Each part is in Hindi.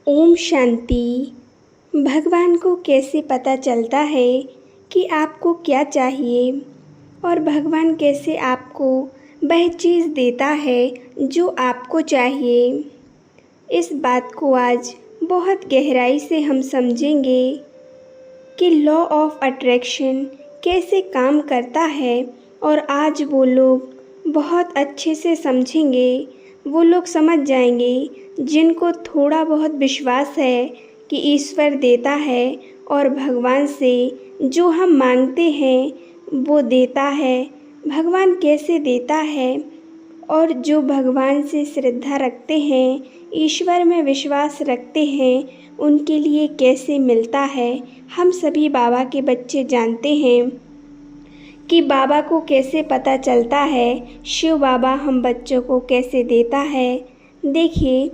ओम शांति। भगवान को कैसे पता चलता है कि आपको क्या चाहिए और भगवान कैसे आपको वह चीज़ देता है जो आपको चाहिए। इस बात को आज बहुत गहराई से हम समझेंगे कि लॉ ऑफ अट्रैक्शन कैसे काम करता है और आज वो लोग बहुत अच्छे से समझेंगे। वो लोग समझ जाएंगे जिनको थोड़ा बहुत विश्वास है कि ईश्वर देता है और भगवान से जो हम मांगते हैं वो देता है। भगवान कैसे देता है और जो भगवान से श्रद्धा रखते हैं, ईश्वर में विश्वास रखते हैं, उनके लिए कैसे मिलता है। हम सभी बाबा के बच्चे जानते हैं कि बाबा को कैसे पता चलता है, शिव बाबा हम बच्चों को कैसे देता है। देखिए,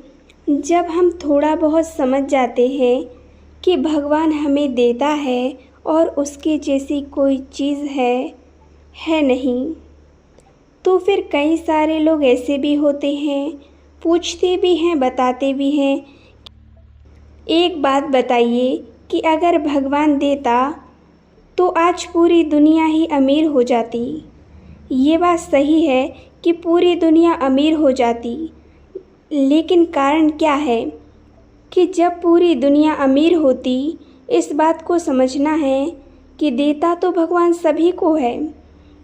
जब हम थोड़ा बहुत समझ जाते हैं कि भगवान हमें देता है और उसके जैसी कोई चीज़ है नहीं, तो फिर कई सारे लोग ऐसे भी होते हैं, पूछते भी हैं, बताते भी हैं। एक बात बताइए कि अगर भगवान देता तो आज पूरी दुनिया ही अमीर हो जाती। ये बात सही है कि पूरी दुनिया अमीर हो जाती, लेकिन कारण क्या है कि जब पूरी दुनिया अमीर होती, इस बात को समझना है कि देता तो भगवान सभी को है,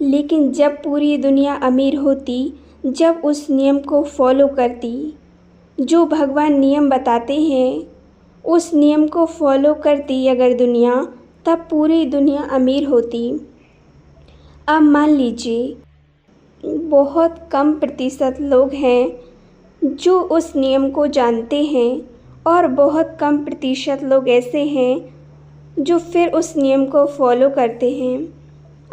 लेकिन जब पूरी दुनिया अमीर होती, जब उस नियम को फॉलो करती, जो भगवान नियम बताते हैं उस नियम को फॉलो करती अगर दुनिया, तब पूरी दुनिया अमीर होती। अब मान लीजिए बहुत कम प्रतिशत लोग हैं जो उस नियम को जानते हैं और बहुत कम प्रतिशत लोग ऐसे हैं जो फिर उस नियम को फॉलो करते हैं।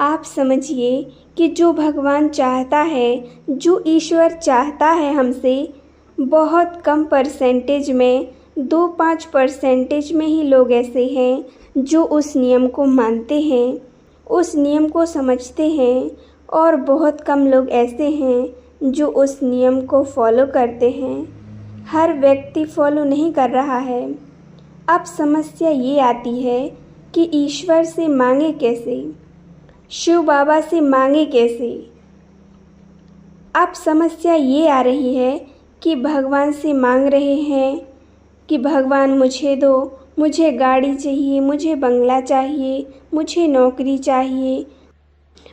आप समझिए कि जो भगवान चाहता है, जो ईश्वर चाहता है हमसे, बहुत कम परसेंटेज में 2-5% में ही लोग ऐसे हैं जो उस नियम को मानते हैं, उस नियम को समझते हैं, और बहुत कम लोग ऐसे हैं जो उस नियम को फॉलो करते हैं। हर व्यक्ति फॉलो नहीं कर रहा है। अब समस्या ये आती है कि ईश्वर से मांगे कैसे, शिव बाबा से मांगे कैसे। अब समस्या ये आ रही है कि भगवान से मांग रहे हैं कि भगवान मुझे दो, मुझे गाड़ी चाहिए, मुझे बंगला चाहिए, मुझे नौकरी चाहिए,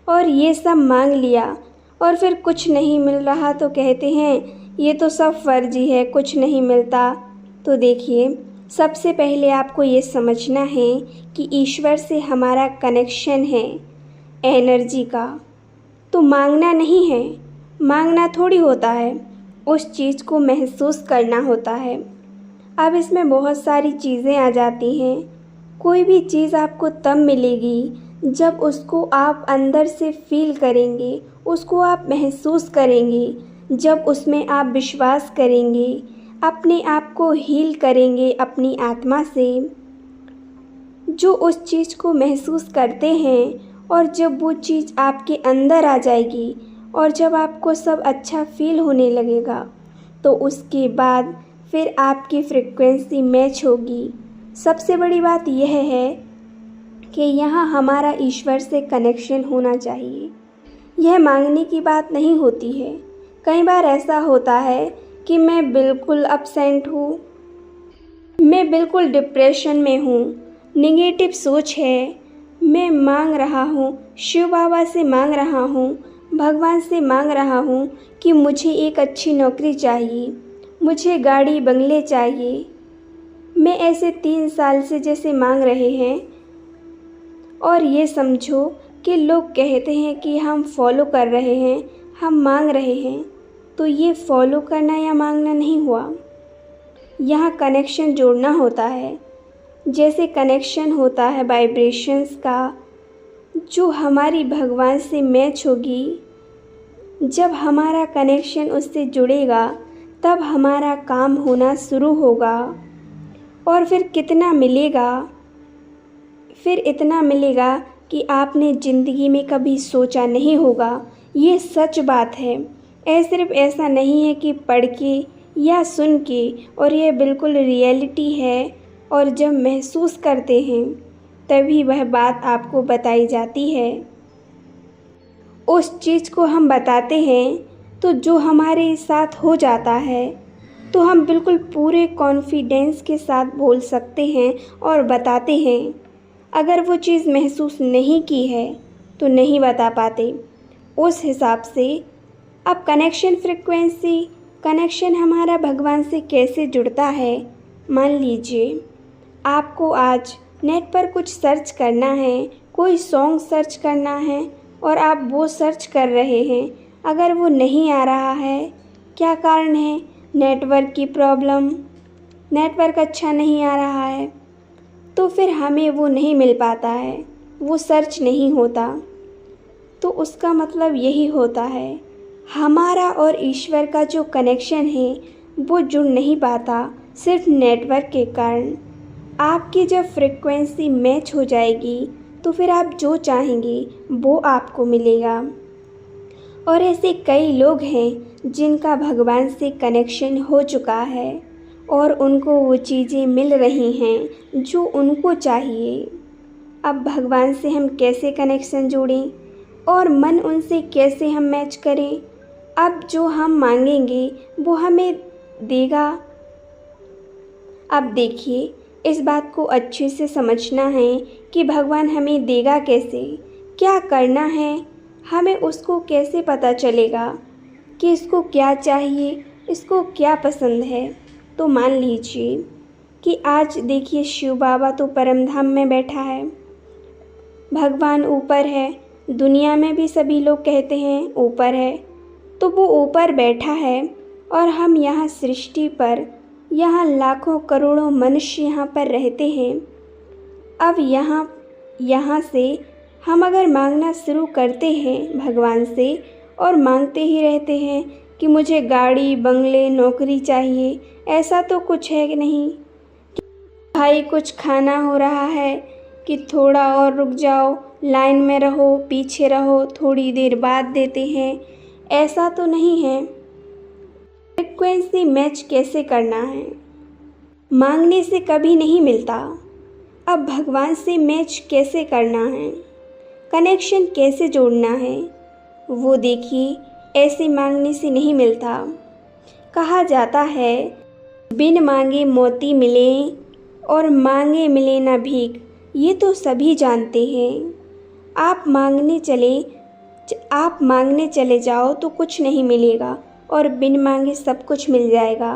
और ये सब मांग लिया और फिर कुछ नहीं मिल रहा तो कहते हैं ये तो सब फर्जी है, कुछ नहीं मिलता। तो देखिए, सबसे पहले आपको ये समझना है कि ईश्वर से हमारा कनेक्शन है एनर्जी का। तो मांगना नहीं है, मांगना थोड़ी होता है, उस चीज़ को महसूस करना होता है। अब इसमें बहुत सारी चीज़ें आ जाती हैं। कोई भी चीज़ आपको तब मिलेगी जब उसको आप अंदर से फील करेंगे, उसको आप महसूस करेंगे, जब उसमें आप विश्वास करेंगे, अपने आप को हील करेंगे अपनी आत्मा से। जो उस चीज़ को महसूस करते हैं और जब वो चीज़ आपके अंदर आ जाएगी और जब आपको सब अच्छा फील होने लगेगा, तो उसके बाद फिर आपकी फ्रीक्वेंसी मैच होगी। सबसे बड़ी बात यह है कि यहाँ हमारा ईश्वर से कनेक्शन होना चाहिए। यह मांगने की बात नहीं होती है। कई बार ऐसा होता है कि मैं बिल्कुल अपसेंट हूँ, मैं बिल्कुल डिप्रेशन में हूँ, नेगेटिव सोच है, मैं मांग रहा हूँ, शिव बाबा से मांग रहा हूँ, भगवान से मांग रहा हूँ कि मुझे एक अच्छी नौकरी चाहिए, मुझे गाड़ी बंगले चाहिए। मैं ऐसे 3 साल से जैसे मांग रहे हैं, और ये समझो कि लोग कहते हैं कि हम फॉलो कर रहे हैं, हम मांग रहे हैं, तो ये फॉलो करना या मांगना नहीं हुआ। यहाँ कनेक्शन जोड़ना होता है। जैसे कनेक्शन होता है वाइब्रेशंस का, जो हमारी भगवान से मैच होगी। जब हमारा कनेक्शन उससे जुड़ेगा तब हमारा काम होना शुरू होगा। और फिर कितना मिलेगा? फिर इतना मिलेगा कि आपने ज़िंदगी में कभी सोचा नहीं होगा। ये सच बात है। सिर्फ ऐसा नहीं है कि पढ़ के या सुन के, और ये बिल्कुल रियलिटी है, और जब महसूस करते हैं तभी वह बात आपको बताई जाती है। उस चीज़ को हम बताते हैं तो जो हमारे साथ हो जाता है तो हम बिल्कुल पूरे कॉन्फिडेंस के साथ बोल सकते हैं और बताते हैं। अगर वो चीज़ महसूस नहीं की है तो नहीं बता पाते। उस हिसाब से अब कनेक्शन हमारा भगवान से कैसे जुड़ता है। मान लीजिए आपको आज नेट पर कुछ सर्च करना है, कोई सॉन्ग सर्च करना है, और आप वो सर्च कर रहे हैं, अगर वो नहीं आ रहा है, क्या कारण है? नेटवर्क की प्रॉब्लम, नेटवर्क अच्छा नहीं आ रहा है, तो फिर हमें वो नहीं मिल पाता है, वो सर्च नहीं होता। तो उसका मतलब यही होता है, हमारा और ईश्वर का जो कनेक्शन है वो जुड़ नहीं पाता सिर्फ नेटवर्क के कारण। आपकी जब फ्रिक्वेंसी मैच हो जाएगी तो फिर आप जो चाहेंगे वो आपको मिलेगा। और ऐसे कई लोग हैं जिनका भगवान से कनेक्शन हो चुका है और उनको वो चीज़ें मिल रही हैं जो उनको चाहिए। अब भगवान से हम कैसे कनेक्शन जोड़ें और मन उनसे कैसे हम मैच करें? अब जो हम मांगेंगे वो हमें देगा। अब देखिए, इस बात को अच्छे से समझना है कि भगवान हमें देगा कैसे, क्या करना है, हमें उसको कैसे पता चलेगा कि इसको क्या चाहिए, इसको क्या पसंद है। तो मान लीजिए कि आज देखिए शिव बाबा तो परम धाम में बैठा है, भगवान ऊपर है, दुनिया में भी सभी लोग कहते हैं ऊपर है, तो वो ऊपर बैठा है और हम यहाँ सृष्टि पर, यहाँ लाखों करोड़ों मनुष्य यहाँ पर रहते हैं। अब यहाँ से हम अगर मांगना शुरू करते हैं भगवान से और मांगते ही रहते हैं कि मुझे गाड़ी बंगले नौकरी चाहिए, ऐसा तो कुछ है कि नहीं कि भाई कुछ खाना हो रहा है कि थोड़ा और रुक जाओ, लाइन में रहो, पीछे रहो, थोड़ी देर बाद देते हैं, ऐसा तो नहीं है। फ्रिक्वेंसी मैच कैसे करना है? मांगने से कभी नहीं मिलता। अब भगवान से मैच कैसे करना है, कनेक्शन कैसे जोड़ना है, वो देखिए ऐसे मांगने से नहीं मिलता। कहा जाता है बिन मांगे मोती मिले और मांगे मिले ना भीख, ये तो सभी जानते हैं। आप मांगने चले जाओ तो कुछ नहीं मिलेगा और बिन मांगे सब कुछ मिल जाएगा।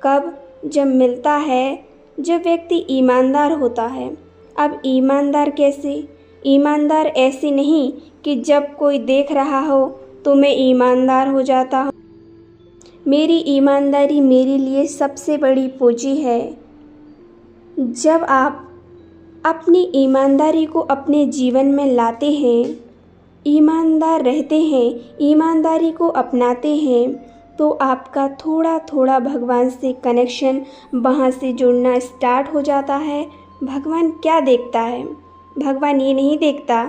कब? जब मिलता है, जब व्यक्ति ईमानदार होता है। अब ईमानदार कैसे? ईमानदार ऐसे नहीं कि जब कोई देख रहा हो तो मैं ईमानदार हो जाता हूँ। मेरी ईमानदारी मेरे लिए सबसे बड़ी पूंजी है। जब आप अपनी ईमानदारी को अपने जीवन में लाते हैं, ईमानदार रहते हैं, ईमानदारी को अपनाते हैं, तो आपका थोड़ा थोड़ा भगवान से कनेक्शन वहाँ से जुड़ना स्टार्ट हो जाता है। भगवान क्या देखता है? भगवान ये नहीं देखता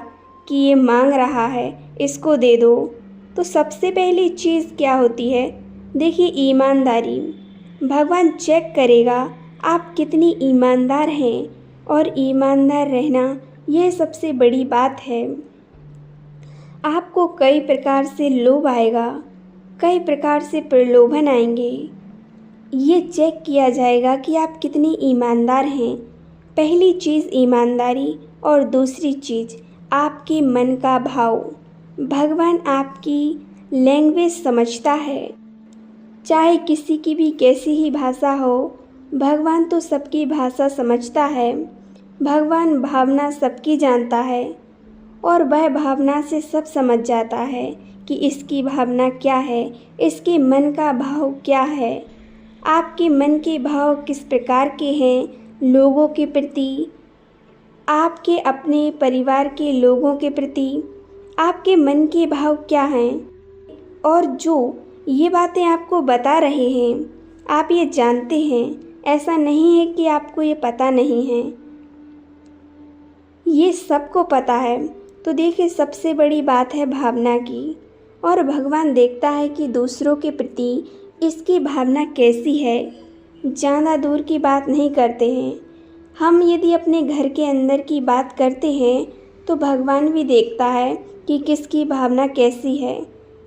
कि ये मांग रहा है, इसको दे दो। तो सबसे पहली चीज़ क्या होती है? देखिए ईमानदारी। भगवान चेक करेगा आप कितनी ईमानदार हैं, और ईमानदार रहना यह सबसे बड़ी बात है। आपको कई प्रकार से लोभ आएगा, कई प्रकार से प्रलोभन आएंगे। ये चेक किया जाएगा कि आप कितनी ईमानदार हैं। पहली चीज़ ईमानदारी, और दूसरी चीज़ आपके मन का भाव। भगवान आपकी लैंग्वेज समझता है, चाहे किसी की भी कैसी ही भाषा हो, भगवान तो सबकी भाषा समझता है। भगवान भावना सबकी जानता है और वह भावना से सब समझ जाता है कि इसकी भावना क्या है, इसके मन का भाव क्या है। आपके मन के भाव किस प्रकार के हैं लोगों के प्रति, आपके अपने परिवार के लोगों के प्रति आपके मन के भाव क्या हैं। और जो ये बातें आपको बता रहे हैं आप ये जानते हैं, ऐसा नहीं है कि आपको ये पता नहीं है, ये सबको पता है। तो देखिए सबसे बड़ी बात है भावना की, और भगवान देखता है कि दूसरों के प्रति इसकी भावना कैसी है, ज़्यादा दूर की बात नहीं करते हैं। हम यदि अपने घर के अंदर की बात करते हैं तो भगवान भी देखता है कि किसकी भावना कैसी है,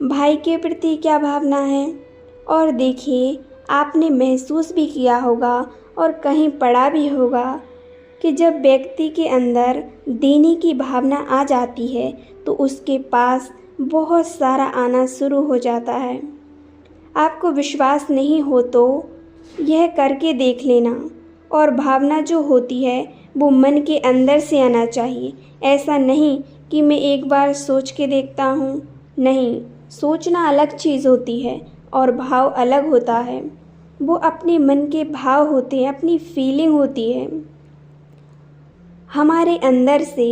भाई के प्रति क्या भावना है। और देखिए, आपने महसूस भी किया होगा और कहीं पढ़ा भी होगा कि जब व्यक्ति के अंदर देने की भावना आ जाती है तो उसके पास बहुत सारा आना शुरू हो जाता है। आपको विश्वास नहीं हो तो यह करके देख लेना। और भावना जो होती है वो मन के अंदर से आना चाहिए। ऐसा नहीं कि मैं एक बार सोच के देखता हूँ, नहीं, सोचना अलग चीज़ होती है और भाव अलग होता है। वो अपने मन के भाव होते हैं, अपनी फीलिंग होती है हमारे अंदर से।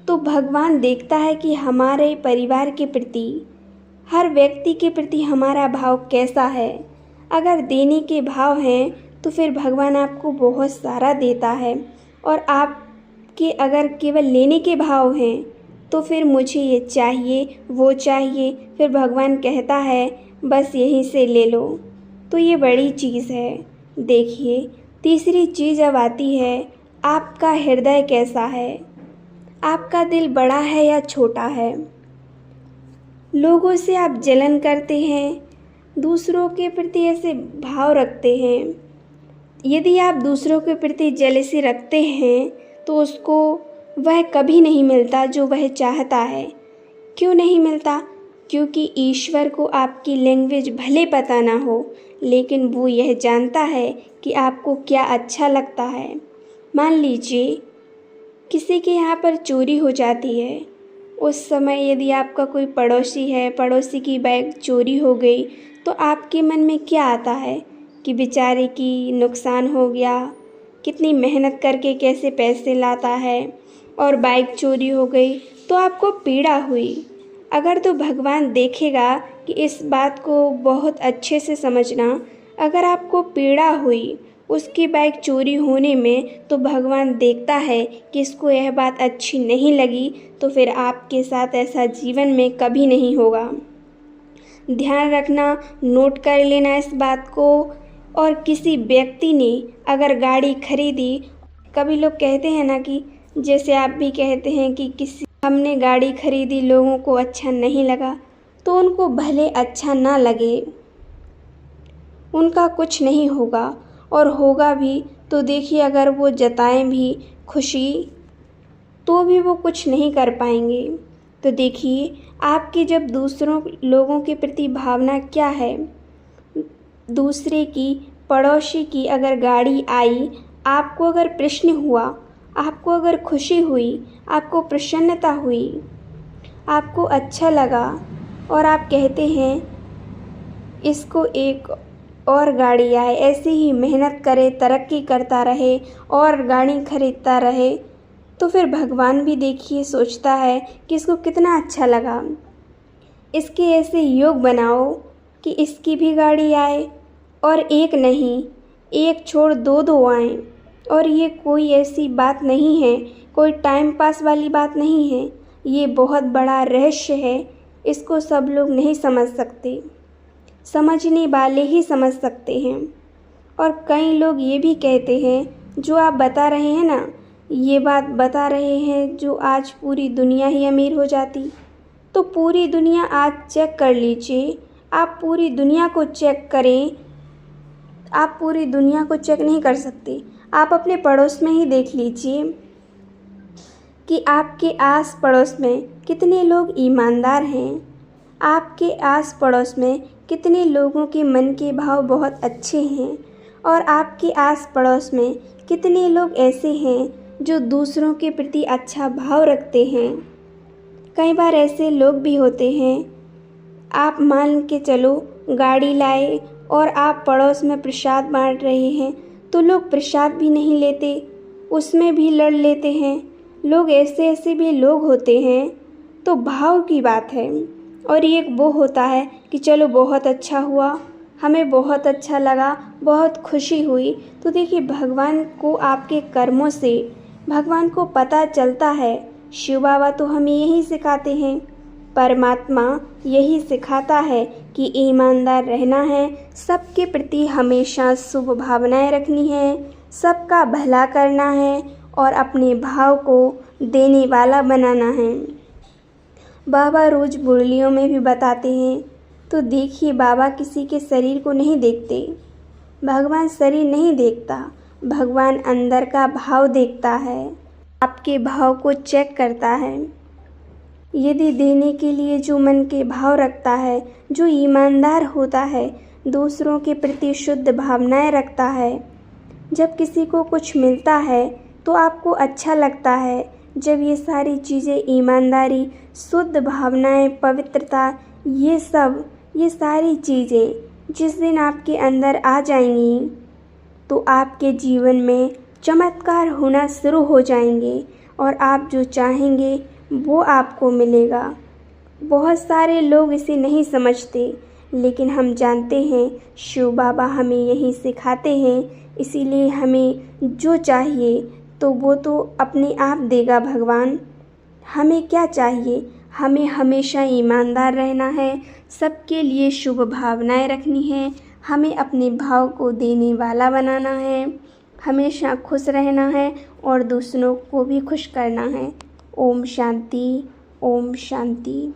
तो भगवान देखता है कि हमारे परिवार के प्रति, हर व्यक्ति के प्रति हमारा भाव कैसा है। अगर देने के भाव हैं तो फिर भगवान आपको बहुत सारा देता है, और आपके अगर केवल लेने के भाव हैं तो फिर मुझे ये चाहिए, वो चाहिए, फिर भगवान कहता है बस यहीं से ले लो। तो ये बड़ी चीज़ है। देखिए, तीसरी चीज़ अब आती है, आपका हृदय कैसा है, आपका दिल बड़ा है या छोटा है। लोगों से आप जलन करते हैं, दूसरों के प्रति ऐसे भाव रखते हैं। यदि आप दूसरों के प्रति जेलसी रखते हैं तो उसको वह कभी नहीं मिलता जो वह चाहता है। क्यों नहीं मिलता? क्योंकि ईश्वर को आपकी लैंग्वेज भले पता ना हो, लेकिन वो यह जानता है कि आपको क्या अच्छा लगता है। मान लीजिए किसी के यहाँ पर चोरी हो जाती है, उस समय यदि आपका कोई पड़ोसी है, पड़ोसी की बैग चोरी हो गई, तो आपके मन में क्या आता है कि बेचारे की नुकसान हो गया, कितनी मेहनत करके कैसे पैसे लाता है और बाइक चोरी हो गई, तो आपको पीड़ा हुई। अगर तो भगवान देखेगा कि इस बात को बहुत अच्छे से समझना, अगर आपको पीड़ा हुई उसकी बाइक चोरी होने में, तो भगवान देखता है कि इसको यह बात अच्छी नहीं लगी, तो फिर आपके साथ ऐसा जीवन में कभी नहीं होगा। ध्यान रखना, नोट कर लेना इस बात को। और किसी व्यक्ति ने अगर गाड़ी खरीदी, कभी लोग कहते हैं ना कि जैसे आप भी कहते हैं कि किसी हमने गाड़ी खरीदी, लोगों को अच्छा नहीं लगा, तो उनको भले अच्छा ना लगे, उनका कुछ नहीं होगा। और होगा भी तो देखिए, अगर वो जताएं भी खुशी तो भी वो कुछ नहीं कर पाएंगे। तो देखिए, आपकी जब दूसरों लोगों के प्रति भावना क्या है, दूसरे की, पड़ोसी की अगर गाड़ी आई, आपको अगर प्रश्न हुआ, आपको अगर खुशी हुई, आपको प्रसन्नता हुई, आपको अच्छा लगा, और आप कहते हैं इसको एक और गाड़ी आए, ऐसे ही मेहनत करे, तरक्की करता रहे और गाड़ी खरीदता रहे, तो फिर भगवान भी देखिए सोचता है कि इसको कितना अच्छा लगा। इसके ऐसे योग बनाओ कि इसकी भी गाड़ी आए, और एक नहीं, एक छोड़ दो दो आएँ। और ये कोई ऐसी बात नहीं है, कोई टाइम पास वाली बात नहीं है, ये बहुत बड़ा रहस्य है। इसको सब लोग नहीं समझ सकते, समझने वाले ही समझ सकते हैं। और कई लोग ये भी कहते हैं, जो आप बता रहे हैं ना, ये बात बता रहे हैं जो आज पूरी दुनिया ही अमीर हो जाती। तो पूरी दुनिया आज चेक कर लीजिए, आप पूरी दुनिया को चेक करें, आप पूरी दुनिया को चेक नहीं कर सकते। आप अपने पड़ोस में ही देख लीजिए कि आपके आस पड़ोस में कितने लोग ईमानदार हैं, आपके आस पड़ोस में कितने लोगों के मन के भाव बहुत अच्छे हैं, और आपके आस पड़ोस में कितने लोग ऐसे हैं जो दूसरों के प्रति अच्छा भाव रखते हैं। कई बार ऐसे लोग भी होते हैं, आप मान के चलो गाड़ी लाए और आप पड़ोस में प्रसाद बांट रहे हैं, तो लोग प्रसाद भी नहीं लेते, उसमें भी लड़ लेते हैं। लोग ऐसे ऐसे भी लोग होते हैं। तो भाव की बात है। और एक वो होता है कि चलो बहुत अच्छा हुआ, हमें बहुत अच्छा लगा, बहुत खुशी हुई। तो देखिए, भगवान को आपके कर्मों से भगवान को पता चलता है। शिव बाबा तो हमें यही सिखाते हैं, परमात्मा यही सिखाता है कि ईमानदार रहना है, सबके प्रति हमेशा शुभ भावनाएं रखनी है, सबका भला करना है और अपने भाव को देने वाला बनाना है। बाबा रोज़ मुरलियों में भी बताते हैं। तो देखिए, बाबा किसी के शरीर को नहीं देखते। भगवान शरीर नहीं देखता, भगवान अंदर का भाव देखता है, आपके भाव को चेक करता है। यदि देने के लिए जो मन के भाव रखता है, जो ईमानदार होता है, दूसरों के प्रति शुद्ध भावनाएं रखता है, जब किसी को कुछ मिलता है तो आपको अच्छा लगता है। जब ये सारी चीज़ें, ईमानदारी, शुद्ध भावनाएं, पवित्रता, ये सारी चीज़ें जिस दिन आपके अंदर आ जाएंगी तो आपके जीवन में चमत्कार होना शुरू हो जाएंगे और आप जो चाहेंगे वो आपको मिलेगा। बहुत सारे लोग इसे नहीं समझते, लेकिन हम जानते हैं शिव बाबा हमें यही सिखाते हैं। इसीलिए हमें जो चाहिए तो वो तो अपने आप देगा भगवान। हमें क्या चाहिए? हमें हमेशा ईमानदार रहना है, सबके लिए शुभ भावनाएं रखनी है, हमें अपने भाव को देने वाला बनाना है, हमेशा खुश रहना है और दूसरों को भी खुश करना है। ओम शांति, ओम शांति।